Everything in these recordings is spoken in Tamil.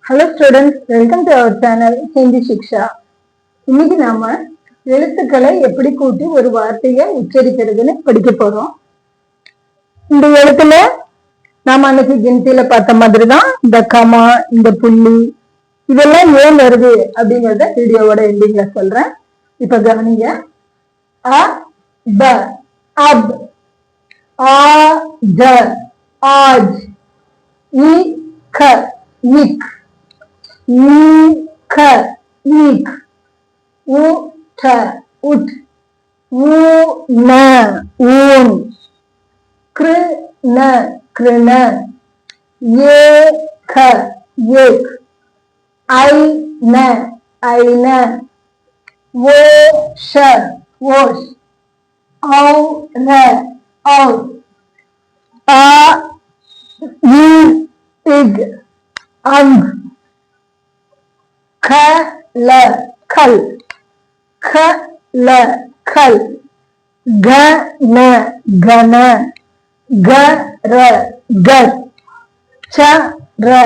Hello students, welcome to our channel Hindi Shiksha. இன்னைக்கு நாம எழுத்துக்களை எப்படி கூட்டி ஒரு வார்த்தையை உச்சரிக்கிறதுன்னு படிக்க போறோம். இந்த எழுத்துல நாம அன்னைக்கு கிணத்தில பார்த்த மாதிரிதான் இந்த கமா, இந்த புள்ளி இதெல்லாம் ஏன் வருது அப்படிங்கறத வீடியோவோட எண்டிங்ல சொல்றேன். இப்ப கவனிங்க. அ ப அப், ஆ ஜ ஆஜ், இ க இக், ஈக ஈக், உட உட், ஊன ஊன், கிருண கிருண, ஏக ஏக், ஐன ஐன, ஓஷ ஓஷ், ஔர ஔர், ஆ இக் அங், கல கல், கல கல், கன கன, கர கர், சர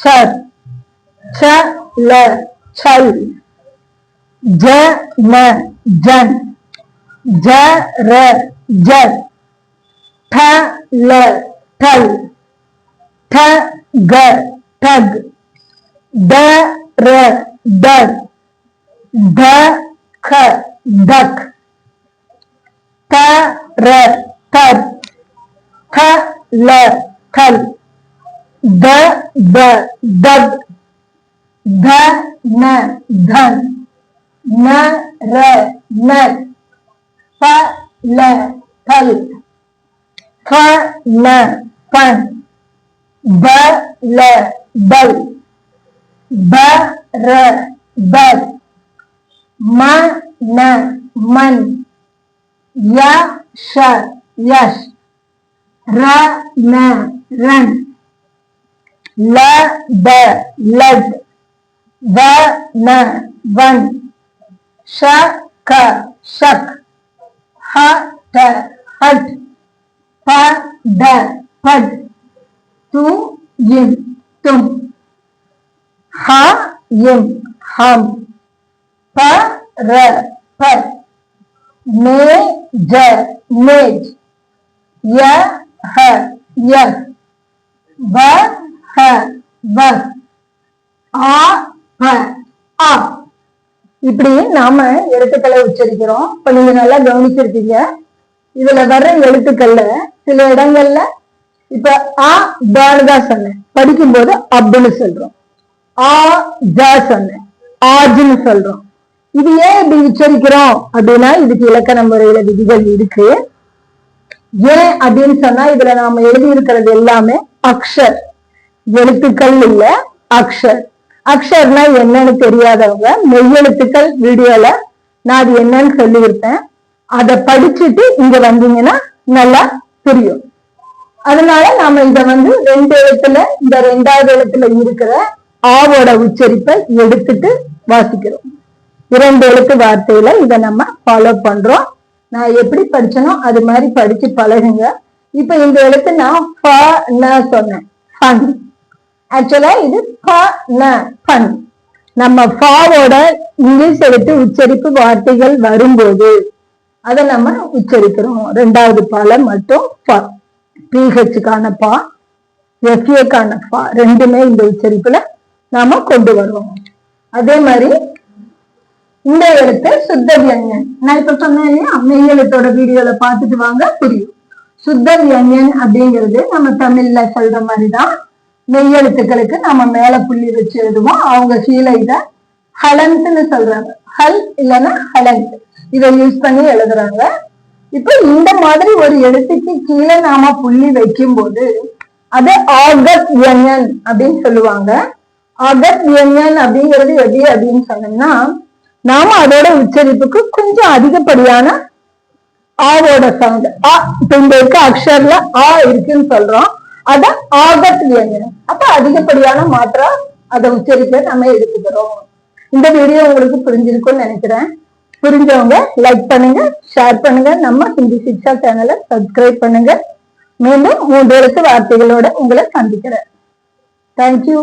சர், சல சல், ஜன ஜன், ஜர ஜர், டல டல், டக டக், டர டர், தக தக், தர தர், தல தல், தத் தத், தன தன், நர நர், பல பல், பன பன், பல பல், பர பர், மன மன், யஷ யஷ், ரன ரன், லத லத், வன வன், ஷக ஷக், ஹட ஹட், பட பட், தும் தும், ஹம் ஹம், பர பர், மேஜ மேஜ், யஹ யஹ், வஹ வஹ், ஆப ஆப். இப்படி நாம எழுத்துக்களை உச்சரிக்கிறோம். இப்ப நீங்க நல்லா கவனிச்சிருக்கீங்க. இதுல வர்ற எழுத்துக்கள்ல சில இடங்கள்ல இப்ப ஆ தான் சொன்னேன், படிக்கும்போது அப்னு சொல்றோம். ஆ ஜ சொன்னேன், ஆஜ்னு சொல்றோம். இது ஏன் இப்படி உச்சரிக்கிறோம் அப்படின்னா இதுக்கு இலக்கண முறையில விதிகள் இருக்கு. ஏன் அப்படின்னு சொன்னா இதுல நாம எழுதி இருக்கிறது எல்லாமே அக்ஷர், எழுத்துக்கள் இல்ல அக்ஷர். அக்ஷர்னா என்னன்னு தெரியாதவங்க மெய்யெழுத்துக்கள் வீடியோல நான் அது என்னன்னு சொல்லியிருப்பேன். அதை படிச்சுட்டு இங்க வந்தீங்கன்னா நல்லா புரியும். அதனால நாம இத ரெண்டு எழுத்துல, இந்த ரெண்டாவது எழுத்துல இருக்கிற ஆவோட உச்சரிப்பை எடுத்துட்டு வாசிக்கிறோம். இரண்டு எழுத்து வார்த்தையில இத நம்ம ஃபாலோ பண்றோம். நான் எப்படி படிச்சனோ அது மாதிரி படிச்சு பழகுங்க. இப்ப இந்த எழுத்து நான் ஃப ந சொன்னேன், ஃபன். ஆக்சுவலா இது ஃப ந ஃபன். நம்ம ஃபாவோட இங்கிலீஷ் எழுத்து உச்சரிப்பு வார்த்தைகள் வரும்போது அதை நம்ம உச்சரிக்கிறோம். ரெண்டாவது பால மட்டும் ஃப, பிஹெச்சுக்கான பா, எஃப்ஏக்கான பா, ரெண்டுமே இந்த உச்சரிப்புல நாம கொண்டு வருவோம். அதே மாதிரி இந்த எழுத்து சுத்த வியஞ்சன். நான் இப்ப சொன்னேன் இல்லையா, மெய் எழுத்தோட வீடியோல பாத்துட்டு வாங்க புரியும். சுத்த வியஞ்சன் அப்படிங்கிறது நம்ம தமிழ்ல சொல்ற மாதிரிதான். மெய் எழுத்துக்களுக்கு நம்ம மேல புள்ளி வச்சு எழுதுவோம். அவங்க கீழே இத ஹலன்ட்னு சொல்றாங்க. ஹல் இல்லைன்னா ஹலண்ட், இதை யூஸ் பண்ணி எழுதுறாங்க. இப்ப இந்த மாதிரி ஒரு எழுத்துக்கு கீழே நாம புள்ளி வைக்கும் போது அது ஆகத் வியஞ்சன் அப்படின்னு சொல்லுவாங்க. ஆகத் வியஞ்சன் அப்படிங்கிறது எப்படி அப்படின்னு சொன்னோம்னா, நாம அதோட உச்சரிப்புக்கு கொஞ்சம் அதிகப்படியான ஆவோட சவுண்ட், இப்ப இந்த இருக்க அக்ஷர்ல ஆ இருக்குன்னு சொல்றோம், அத ஆகத் வியஞ்சனம். அப்ப அதிகப்படியான மாற்றா அதை உச்சரிக்க நம்ம எடுத்துக்கிறோம். இந்த வீடியோ உங்களுக்கு புரிஞ்சிருக்கும்னு நினைக்கிறேன். புரிஞ்சவங்க லைக் பண்ணுங்க, ஷேர் பண்ணுங்க, நம்ம ஹிந்தி சிக்ஷா சேனலை சப்ஸ்கிரைப் பண்ணுங்க. மீண்டும் 3 எழுத்து வார்த்தைகளோட உங்களை சந்திக்கிறேன். தேங்க்யூ.